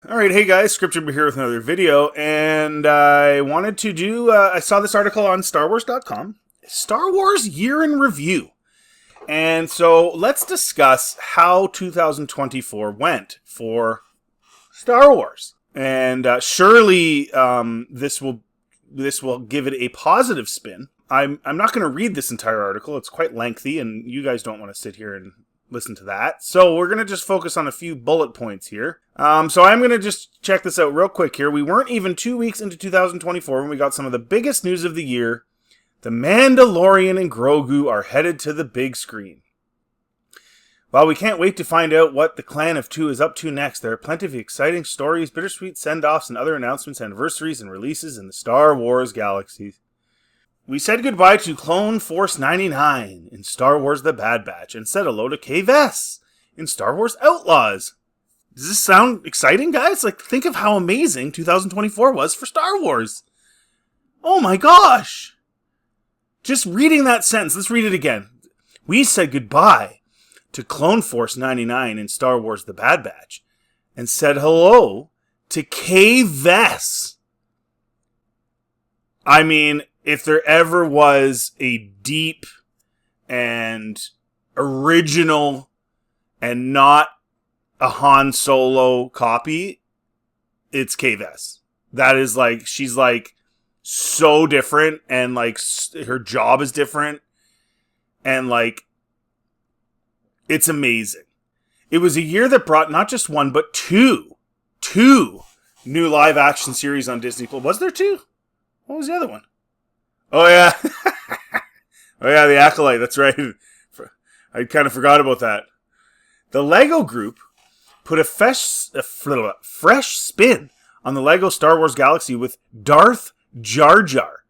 Alright, hey guys, Scripture here with another video, and I wanted to do, I saw this article on StarWars.com, Star Wars Year in Review. And so let's discuss how 2024 went for Star Wars. And surely this will give it a positive spin. I'm not going to read this entire article. It's quite lengthy, and you guys don't want to sit here and listen to that. So we're going to just focus on a few bullet points here. So I'm going to just check this out real quick here. We weren't even 2 weeks into 2024 when we got some of the biggest news of the year. The Mandalorian and Grogu are headed to the big screen. While we can't wait to find out what the Clan of Two is up to next, there are plenty of exciting stories, bittersweet send-offs, and other announcements, anniversaries, and releases in the Star Wars galaxy. We said goodbye to Clone Force 99 in Star Wars The Bad Batch and said hello to K-Vess in Star Wars Outlaws. Does this sound exciting, guys? Like, think of how amazing 2024 was for Star Wars. Oh my gosh! Just reading that sentence, let's read it again. We said goodbye to Clone Force 99 in Star Wars The Bad Batch and said hello to K-Vess. I mean, if there ever was a deep and original and not a Han Solo copy, it's K-Vess. That is like, she's like so different, and like her job is different, and like it's amazing. It was a year that brought not just one but two new live action series on Disney Plus. Was there two? What was the other one? Oh yeah. Oh yeah, the Acolyte, that's right. I kind of forgot about that. The LEGO Group put a fresh spin on the LEGO Star Wars galaxy with Darth Jar Jar.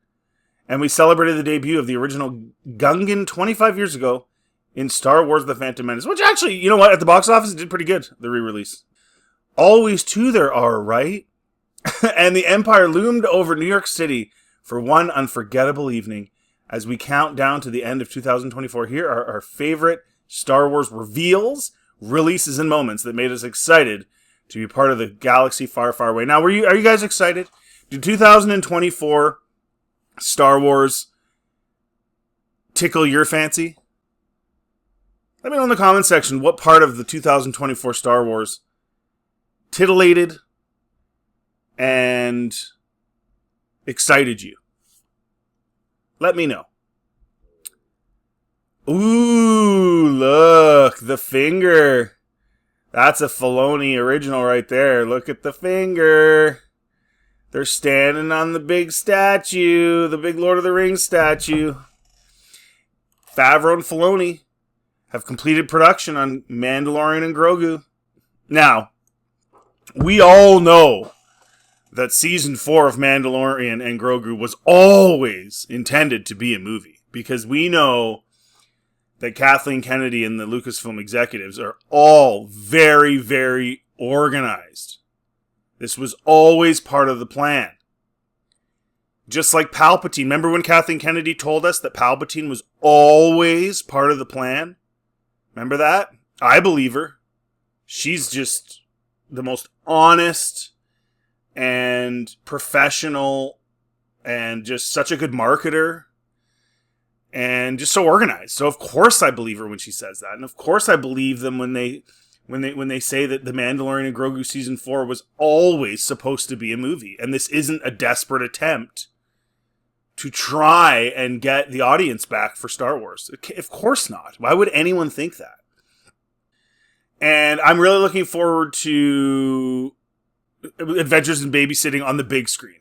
And we celebrated the debut of the original Gungan 25 years ago in Star Wars The Phantom Menace. Which actually, you know what, at the box office it did pretty good, the re-release. Always two there are, right? And the Empire loomed over New York City for one unforgettable evening. As we count down to the end of 2024, here are our favorite Star Wars reveals, releases, and moments that made us excited to be part of the galaxy far, far away. Now, are you guys excited? Did 2024 Star Wars tickle your fancy? Let me know in the comment section what part of the 2024 Star Wars titillated and excited you. Let me know. Ooh, look, the finger. That's a Filoni original right there. Look at the finger. They're standing on the big statue, the big Lord of the Rings statue. Favreau and Filoni have completed production on Mandalorian and Grogu. Now, we all know that Season 4 of Mandalorian and Grogu was always intended to be a movie. Because we know that Kathleen Kennedy and the Lucasfilm executives are all very, very organized. This was always part of the plan. Just like Palpatine. Remember when Kathleen Kennedy told us that Palpatine was always part of the plan? Remember that? I believe her. She's just the most honest and professional and just such a good marketer and just so organized. So of course I believe her when she says that. And of course I believe them when they say that The Mandalorian and Grogu Season 4 was always supposed to be a movie. And this isn't a desperate attempt to try and get the audience back for Star Wars. Of course not. Why would anyone think that? And I'm really looking forward to Adventures in Babysitting on the big screen.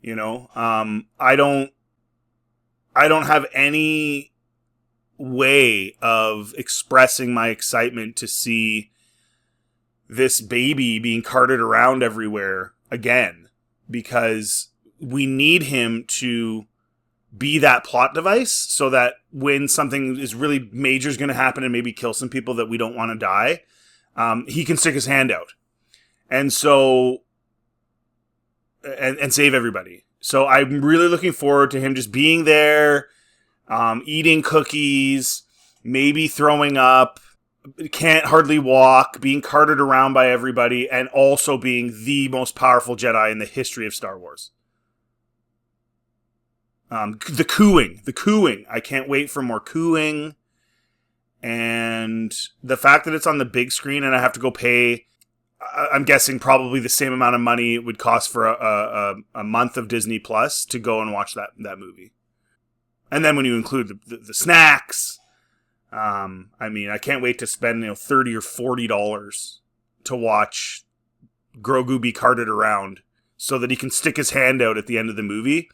You know, I don't have any way of expressing my excitement to see this baby being carted around everywhere again, because we need him to be that plot device so that when something is really major is going to happen and maybe kill some people that we don't want to die, he can stick his hand out. And so, and save everybody. So I'm really looking forward to him just being there, eating cookies, maybe throwing up, can't hardly walk, being carted around by everybody, and also being the most powerful Jedi in the history of Star Wars. The cooing. I can't wait for more cooing. And the fact that it's on the big screen and I have to go pay, I'm guessing probably the same amount of money it would cost for a month of Disney Plus to go and watch that movie. And then when you include the snacks, I can't wait to spend $30 or $40 to watch Grogu be carted around so that he can stick his hand out at the end of the movie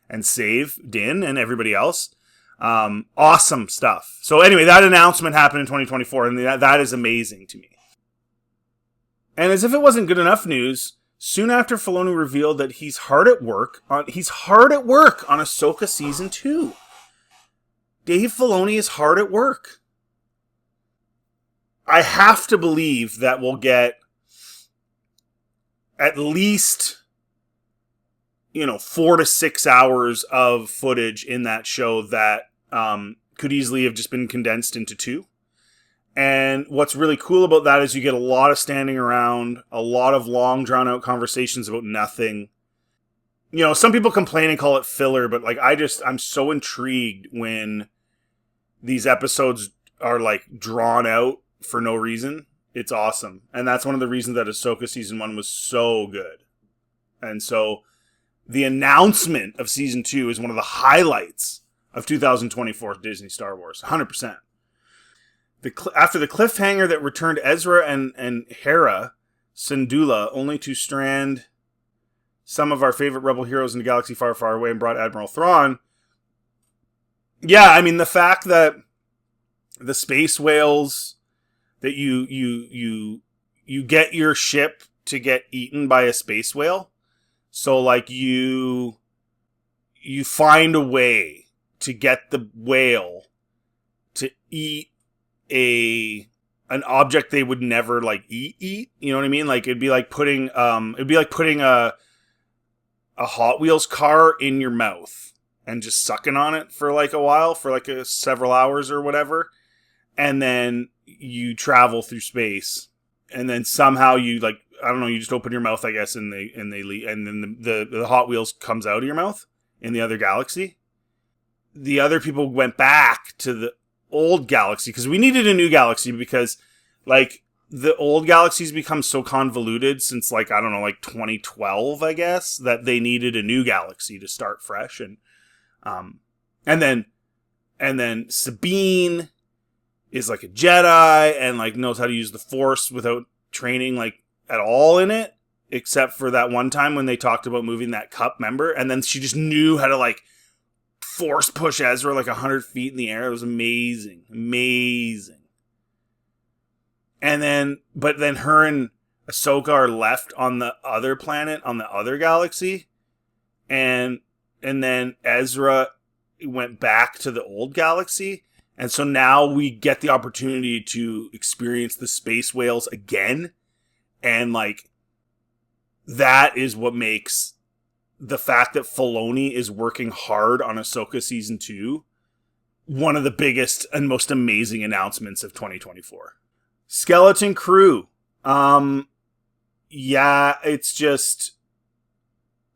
and save Din and everybody else. Awesome stuff. So anyway, that announcement happened in 2024, and that is amazing to me. And as if it wasn't good enough news, soon after Filoni revealed that he's hard at work on Ahsoka Season 2. Dave Filoni is hard at work. I have to believe that we'll get at least 4 to 6 hours of footage in that show that could easily have just been condensed into 2. And what's really cool about that is you get a lot of standing around, a lot of long, drawn-out conversations about nothing. Some people complain and call it filler, but I'm so intrigued when these episodes are drawn out for no reason. It's awesome. And that's one of the reasons that Ahsoka Season 1 was so good. And so the announcement of Season 2 is one of the highlights of 2024 Disney Star Wars. 100%. After the cliffhanger that returned Ezra and Hera Syndulla only to strand some of our favorite Rebel heroes in a galaxy far, far away and brought Admiral Thrawn. Yeah, the fact that the space whales, that you get your ship to get eaten by a space whale. So you find a way to get the whale to eat an object they would never eat. You know what I mean? It'd be like putting a Hot Wheels car in your mouth and just sucking on it for a while, for several hours or whatever. And then you travel through space, and then somehow you you just open your mouth, I guess, and they leave, and then the Hot Wheels comes out of your mouth in the other galaxy. The other people went back to the old galaxy because we needed a new galaxy because the old galaxy's become so convoluted since 2012, I guess, that they needed a new galaxy to start fresh. And then Sabine is a Jedi and knows how to use the Force without training at all in it, except for that one time when they talked about moving that cup, remember? And then she just knew how to Force push Ezra 100 feet in the air. It was amazing. But then her and Ahsoka are left on the other planet, on the other galaxy. And then Ezra went back to the old galaxy. And so now we get the opportunity to experience the space whales again. And that is what makes the fact that Filoni is working hard on Ahsoka Season 2 one of the biggest and most amazing announcements of 2024. Skeleton Crew. Yeah, it's just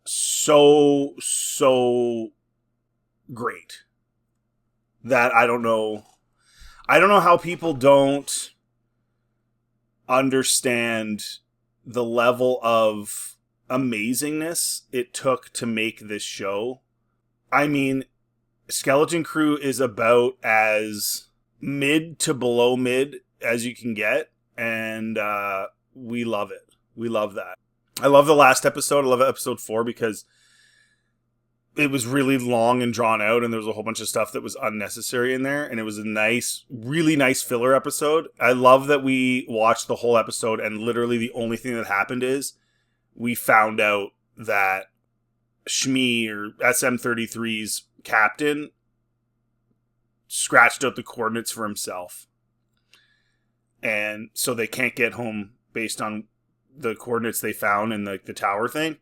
so great that I don't know how people don't understand the level of amazingness it took to make this show. Skeleton Crew is about as mid to below mid as you can get, and we love it. We love that. I love the last episode. I love episode 4 because it was really long and drawn out, and there was a whole bunch of stuff that was unnecessary in there, and it was a nice, really nice filler episode. I love that we watched the whole episode, and literally the only thing that happened is we found out that Shmi, or SM-33's captain, scratched out the coordinates for himself. And so they can't get home based on the coordinates they found in the tower thing.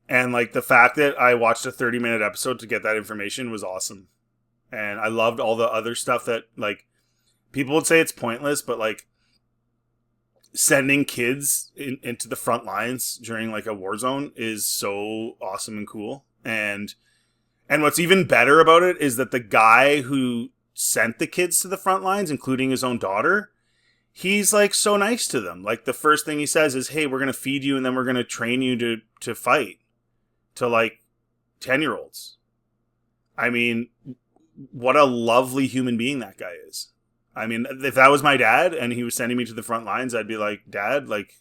And the fact that I watched a 30-minute episode to get that information was awesome. And I loved all the other stuff that people would say it's pointless, but sending kids into the front lines during like a war zone is so awesome and cool. And what's even better about it is that the guy who sent the kids to the front lines, including his own daughter, he's like so nice to them. Like the first thing he says is, "Hey, we're going to feed you and then we're going to train you to fight," to like 10-year-olds. I mean, what a lovely human being that guy is. I mean, if that was my dad and he was sending me to the front lines, I'd be like, "Dad, like,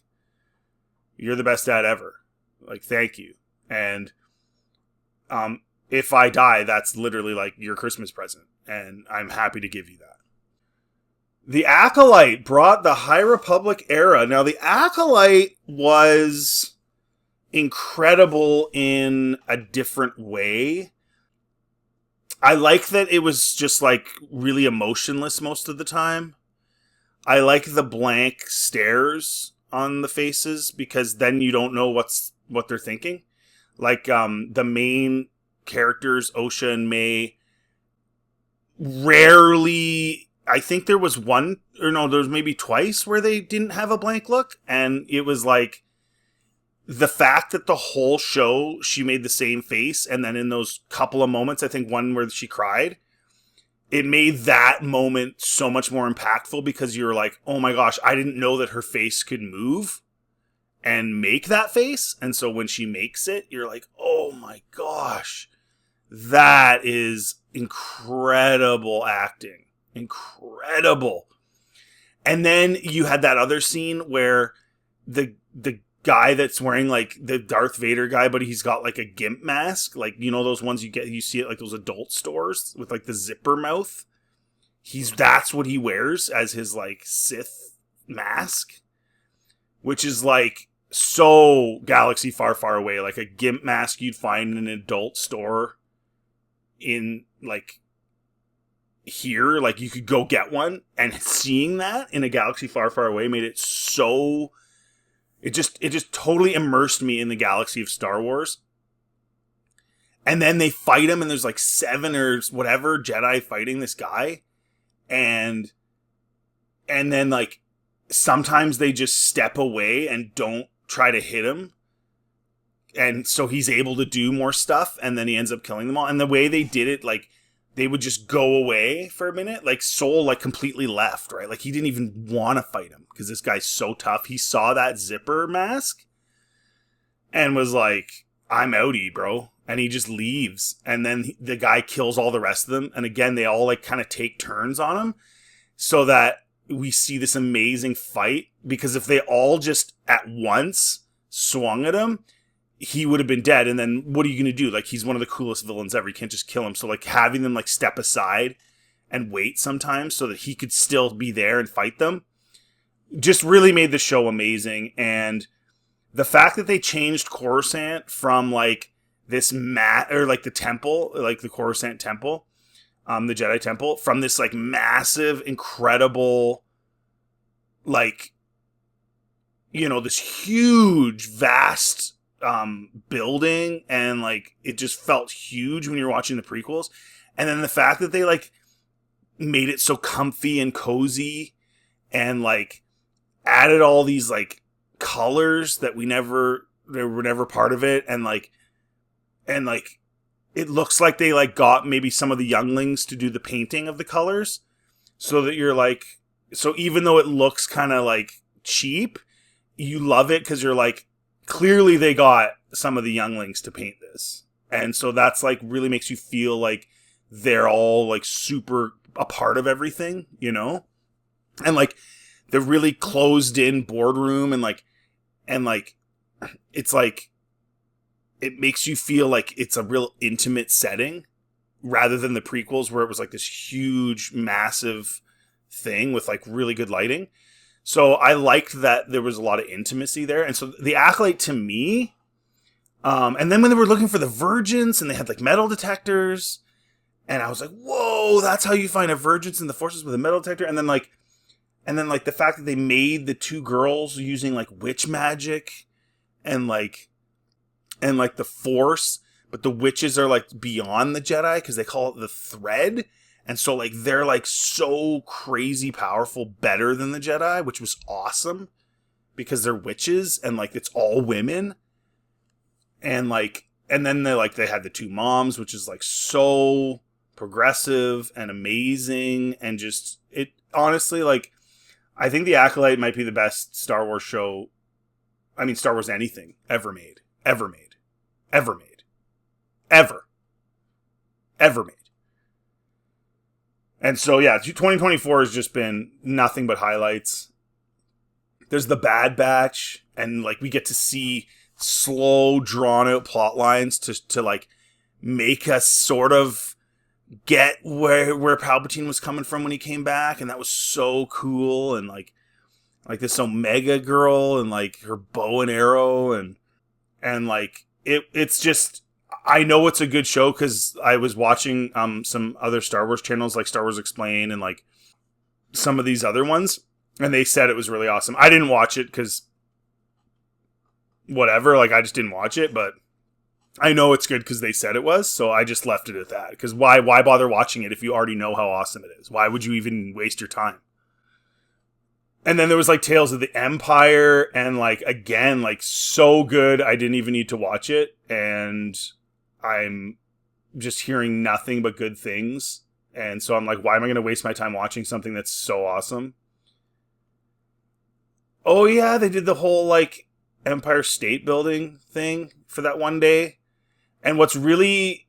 you're the best dad ever. Like, thank you." And if I die, that's literally like your Christmas present. And I'm happy to give you that. The Acolyte brought the High Republic era. Now, the Acolyte was incredible in a different way. I like that it was just like really emotionless most of the time. I like the blank stares on the faces because then you don't know what they're thinking. Like the main characters, Osha and May, rarely, I think there was one, or no, there was maybe twice where they didn't have a blank look. And it was like, the fact that the whole show, she made the same face, and then in those couple of moments, I think one where she cried, it made that moment so much more impactful because you're like, oh my gosh, I didn't know that her face could move and make that face. And so when she makes it, you're like, oh my gosh, that is incredible acting. Incredible. And then you had that other scene where the guy that's wearing like the Darth Vader guy, but he's got like a gimp mask, like, you know, those ones you see at like those adult stores with like the zipper mouth. That's what he wears as his like Sith mask, which is like so galaxy far, far away. Like a gimp mask you'd find in an adult store in like here, like you could go get one, and seeing that in a galaxy far, far away made it so. It just totally immersed me in the galaxy of Star Wars. And then they fight him, and there's like 7 or whatever Jedi fighting this guy. And then like sometimes they just step away and don't try to hit him. And so he's able to do more stuff, and then he ends up killing them all. And the way they did it, like, they would just go away for a minute. Like, Soul, like, completely left, right? Like, he didn't even want to fight him because this guy's so tough. He saw that zipper mask and was like, I'm outie, bro. And he just leaves. And then the guy kills all the rest of them. And again, they all, like, kind of take turns on him so that we see this amazing fight. Because if they all just at once swung at him, he would have been dead. And then what are you going to do? Like, he's one of the coolest villains ever. You can't just kill him. So, like, having them, like, step aside and wait sometimes so that he could still be there and fight them just really made the show amazing. And the fact that they changed Coruscant from, like, this or, like, the temple, like, the Coruscant temple, the Jedi temple, from this, like, massive, incredible, like, you know, this huge, vast building, and like it just felt huge when you're watching the prequels. And then the fact that they like made it so comfy and cozy and like added all these like colors that they were never part of it, and like it looks like they like got maybe some of the younglings to do the painting of the colors, so that you're like, so even though it looks kind of like cheap, you love it because you're like, clearly they got some of the younglings to paint this. And so that's like really makes you feel like they're all like super a part of everything, you know? And like the really closed in boardroom and like it's like it makes you feel like it's a real intimate setting rather than the prequels where it was like this huge, massive thing with like really good lighting. So I liked that there was a lot of intimacy there. And so the Acolyte to me, and then when they were looking for the Virgins and they had like metal detectors, and I was like, whoa, that's how you find a Virgins in the Forces, with a metal detector. And then like the fact that they made the 2 girls using like witch magic and like the Force, but the witches are like beyond the Jedi because they call it the thread. And so, like, they're, like, so crazy powerful, better than the Jedi, which was awesome. because they're witches and like it's all women. And like, and then they had the two moms, which is like so progressive and amazing. And just, it honestly, like, I think The Acolyte might be the best Star Wars show. I mean, Star Wars anything ever made. Ever made. Ever made. Ever. Ever made. And so, yeah, 2024 has just been nothing but highlights. There's the Bad Batch, and like we get to see slow, drawn-out plot lines to like make us sort of get where Palpatine was coming from when he came back, and that was so cool. And like this Omega girl, and like her bow and arrow, and like it's just, I know it's a good show because I was watching some other Star Wars channels like Star Wars Explained and like some of these other ones, and they said it was really awesome. I didn't watch it because whatever, like I just didn't watch it, but I know it's good because they said it was, so I just left it at that. Because why bother watching it if you already know how awesome it is? Why would you even waste your time? And then there was like Tales of the Empire, and like again, like so good I didn't even need to watch it, and I'm just hearing nothing but good things. And so I'm like, why am I going to waste my time watching something that's so awesome? Oh yeah, they did the whole like Empire State Building thing for that one day. And what's really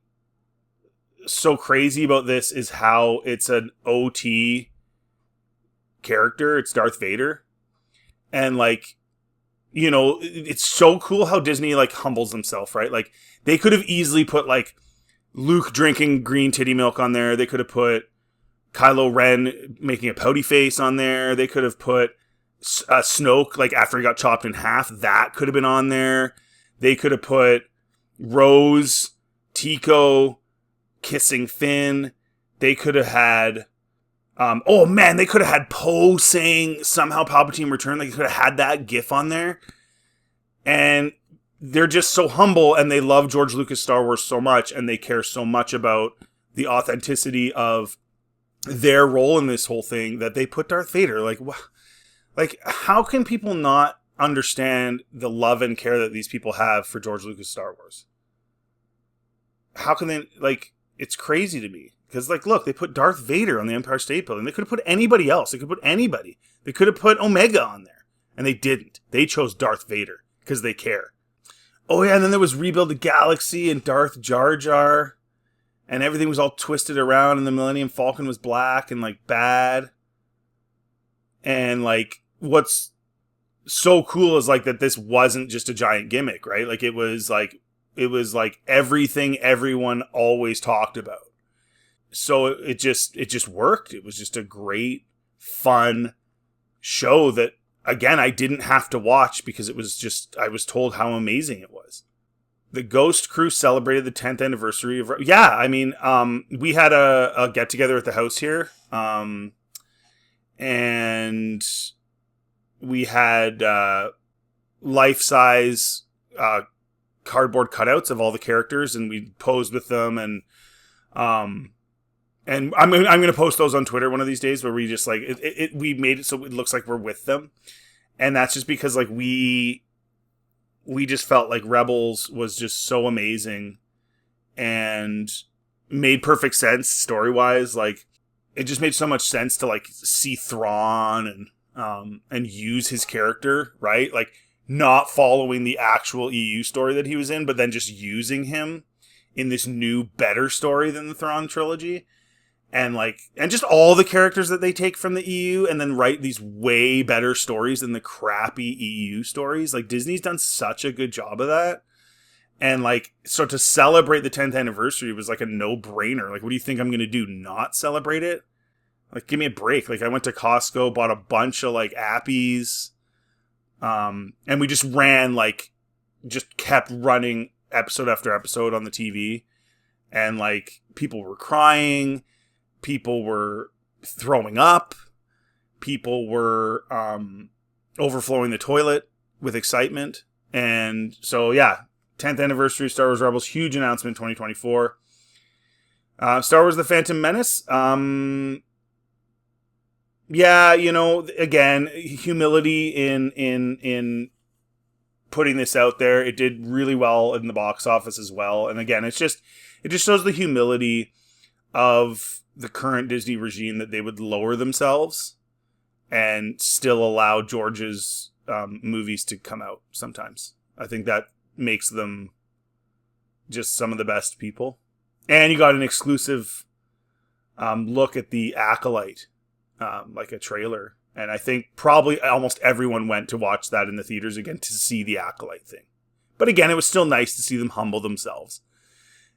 so crazy about this is how it's an OT character. It's Darth Vader. And like, you know, it's so cool how Disney like humbles themselves, right? Like they could have easily put like Luke drinking green titty milk on there. They could have put Kylo Ren making a pouty face on there. They could have put Snoke, like after he got chopped in half, that could have been on there. They could have put Rose, Tico kissing Finn. They could have had, oh man, they could have had Poe saying somehow Palpatine returned. They could have had that gif on there. And they're just so humble, and they love George Lucas Star Wars so much, and they care so much about the authenticity of their role in this whole thing that they put Darth Vader. Like, how can people not understand the love and care that these people have for George Lucas Star Wars? How can they, like, it's crazy to me. Because, like, look, they put Darth Vader on the Empire State Building. They could have put anybody else. They could put anybody. They could have put Omega on there. And they didn't. They chose Darth Vader because they care. Oh, yeah, and then there was Rebuild the Galaxy and Darth Jar Jar. And everything was all twisted around, and the Millennium Falcon was black and, like, bad. And, like, what's so cool is, like, that this wasn't just a giant gimmick, right? Like, it was like everything everyone always talked about. So it just worked. It was just a great, fun show that, again, I didn't have to watch because it was just, I was told how amazing it was. The Ghost Crew celebrated the 10th anniversary of... Yeah, I mean, we had a get-together at the house here. And we had life-size cardboard cutouts of all the characters, and we posed with them. And I'm going to post those on Twitter one of these days, where we just, like... we made it so it looks like we're with them. And that's just because, like, we just felt like Rebels was just so amazing and made perfect sense story-wise. Like, it just made so much sense to, like, see Thrawn and use his character, right? Like, not following the actual EU story that he was in, but then just using him in this new, better story than the Thrawn trilogy. And just all the characters that they take from the EU and then write these way better stories than the crappy EU stories. Like, Disney's done such a good job of that. And, like, so to celebrate the 10th anniversary was, like, a no-brainer. Like, what do you think I'm going to do? Not celebrate it? Like, give me a break. Like, I went to Costco, bought a bunch of, like, appies. And we just ran, like, just kept running episode after episode on the TV. And, like, people were crying. People were throwing up. People were overflowing the toilet with excitement. And so, yeah, 10th anniversary of Star Wars Rebels. Huge announcement 2024. Star Wars The Phantom Menace. Yeah, again, humility in putting this out there. It did really well in the box office as well. And again, it just shows the humility of the current Disney regime, that they would lower themselves and still allow George's movies to come out sometimes. I think that makes them just some of the best people. And you got an exclusive look at the Acolyte, like a trailer. And I think probably almost everyone went to watch that in the theaters again to see the Acolyte thing. But again, it was still nice to see them humble themselves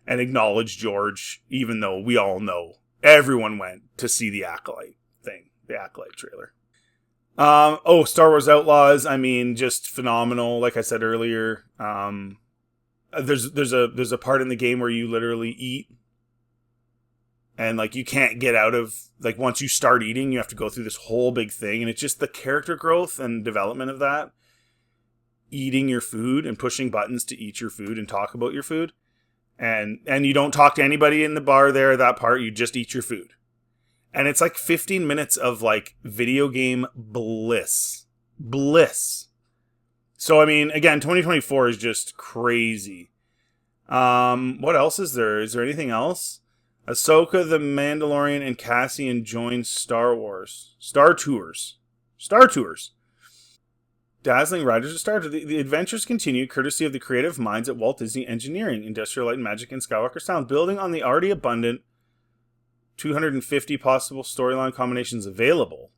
and acknowledge George, even though we all know everyone went to see the Acolyte thing, the Acolyte trailer. Star Wars Outlaws. I mean, just phenomenal. Like I said earlier, there's a part in the game where you literally eat, and like you can't get out of, like, once you start eating, you have to go through this whole big thing, and it's just the character growth and development of that. Eating your food and pushing buttons to eat your food and talk about your food, and you don't talk to anybody in the bar there. That part, you just eat your food. And it's like 15 minutes of like video game bliss. So, I mean, again, 2024 is just crazy. What else is there? Is there anything else? Ahsoka, the Mandalorian, and Cassian join Star Tours. Dazzling riders of Star Tours. The adventures continue courtesy of the creative minds at Walt Disney Engineering, Industrial Light and Magic, and Skywalker Sound, building on the already abundant 250 possible storyline combinations available.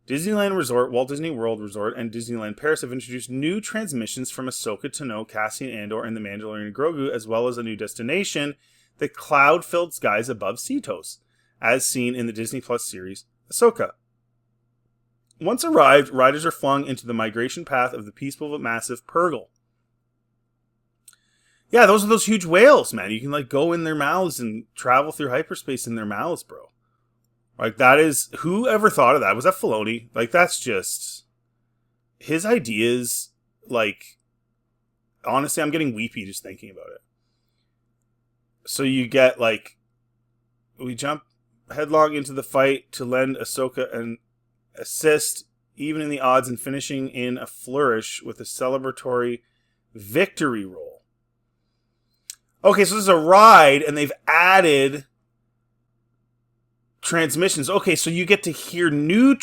Disneyland Resort, Walt Disney World Resort, and Disneyland Paris have introduced new transmissions from Ahsoka, Tano, Cassian Andor, and the Mandalorian and Grogu, as well as a new destination, the cloud-filled skies above Cetos, as seen in the Disney Plus series Ahsoka. Once arrived, riders are flung into the migration path of the peaceful but massive Purrgil. Yeah, those are those huge whales, man. You can like go in their mouths and travel through hyperspace in their mouths, bro. Like, that is, whoever thought of that? Was that Filoni? Like, that's just his ideas. Like, honestly, I'm getting weepy just thinking about it. So you get like, we jump headlong into the fight to lend Ahsoka an assist, even in the odds, and finishing in a flourish with a celebratory victory roll. Okay, so this is a ride, and they've added transmissions. Okay, so you get to hear new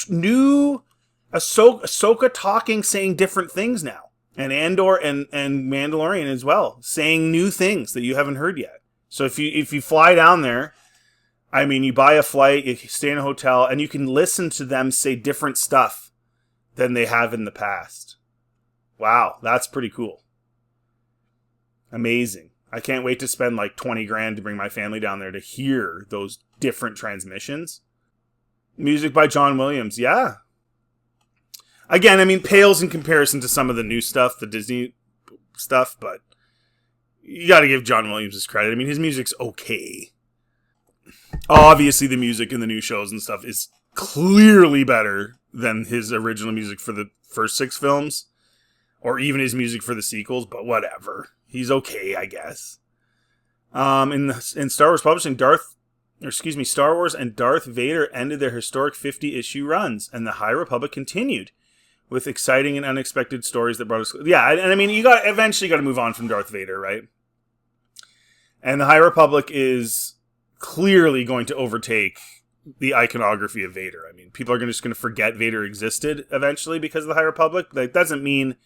Ahsoka talking, saying different things now. And Andor and Mandalorian as well, saying new things that you haven't heard yet. So if you fly down there, I mean, you buy a flight, you stay in a hotel, and you can listen to them say different stuff than they have in the past. Wow, that's pretty cool. Amazing. I can't wait to spend like 20 grand to bring my family down there to hear those different transmissions. Music by John Williams. Yeah. Again, I mean, pales in comparison to some of the new stuff, the Disney stuff, but you got to give John Williams his credit. I mean, his music's okay. Obviously, the music in the new shows and stuff is clearly better than his original music for the first 6 films, or even his music for the sequels, but whatever. He's okay, I guess. In Star Wars Publishing, Star Wars and Darth Vader ended their historic 50-issue runs, and the High Republic continued with exciting and unexpected stories that brought us. Yeah, and I mean, you eventually got to move on from Darth Vader, right? And the High Republic is clearly going to overtake the iconography of Vader. I mean, people are just going to forget Vader existed eventually because of the High Republic. That doesn't mean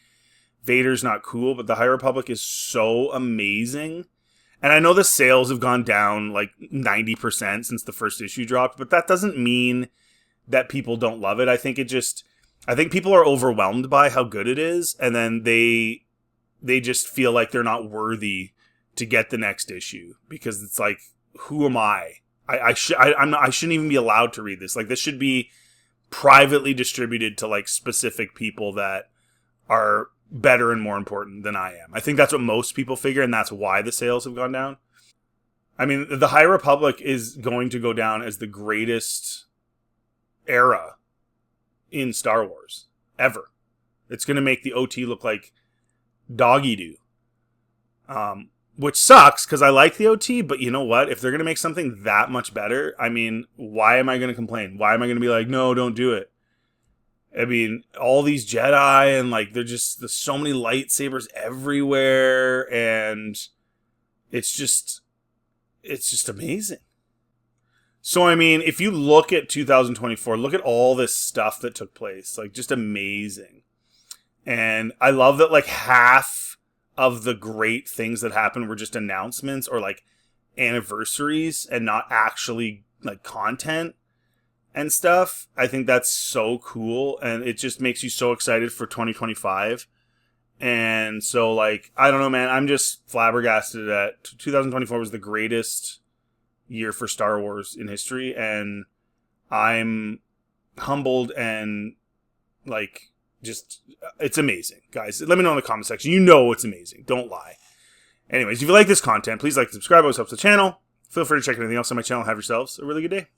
Vader's not cool, but the High Republic is so amazing. And I know the sales have gone down like 90% since the first issue dropped, but that doesn't mean that people don't love it. I think people are overwhelmed by how good it is, and then they just feel like they're not worthy to get the next issue because it's like, who am I? I shouldn't even be allowed to read this. Like, this should be privately distributed to like specific people that are better and more important than I am. I think that's what most people figure, and that's why the sales have gone down. I mean, the High Republic is going to go down as the greatest era in Star Wars ever. It's going to make the OT look like doggy-doo. which sucks because I like the OT, but you know what? If they're going to make something that much better, I mean, why am I going to complain? Why am I going to be like, no, don't do it? I mean, all these Jedi and like, there's so many lightsabers everywhere, and it's just amazing. So, I mean, if you look at 2024, look at all this stuff that took place, like just amazing. And I love that like half of the great things that happened were just announcements or like anniversaries and not actually like content and stuff. I think that's so cool, and it just makes you so excited for 2025. And so, like, I don't know, man, I'm just flabbergasted that 2024 was the greatest year for Star Wars in history, and I'm humbled and, like, just, it's amazing. Guys, let me know in the comment section. You know it's amazing. Don't lie. Anyways, if you like this content, please like and subscribe. It always helps the channel. Feel free to check anything else on my channel. Have yourselves a really good day.